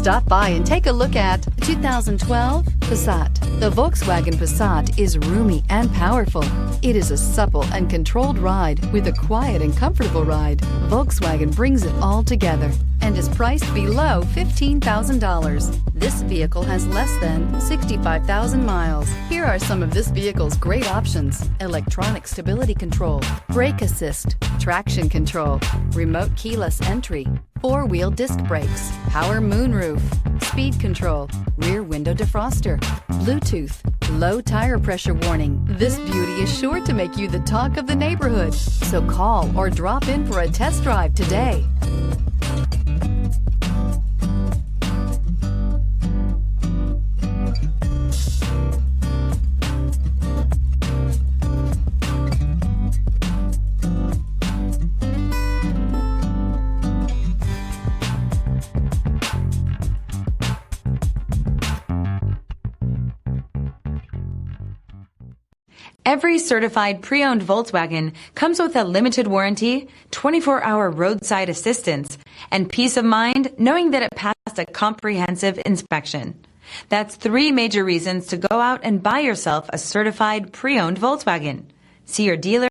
Stop by and take a look at the 2012 Passat. The Volkswagen Passat is roomy and powerful. It is a supple and controlled ride with a quiet and comfortable ride. Volkswagen brings it all together and is priced below $15,000. This vehicle has less than 65,000 miles. Here are some of this vehicle's great options: electronic stability control, brake assist, traction control, remote keyless entry, four-wheel disc brakes, power moonroof, speed control, rear window defroster, Bluetooth, low tire pressure warning. This beauty is sure to make you the talk of the neighborhood. So call or drop in for a test drive today. Every certified pre-owned Volkswagen comes with a limited warranty, 24-hour roadside assistance, and peace of mind knowing that it passed a comprehensive inspection. That's 3 major reasons to go out and buy yourself a certified pre-owned Volkswagen. See your dealer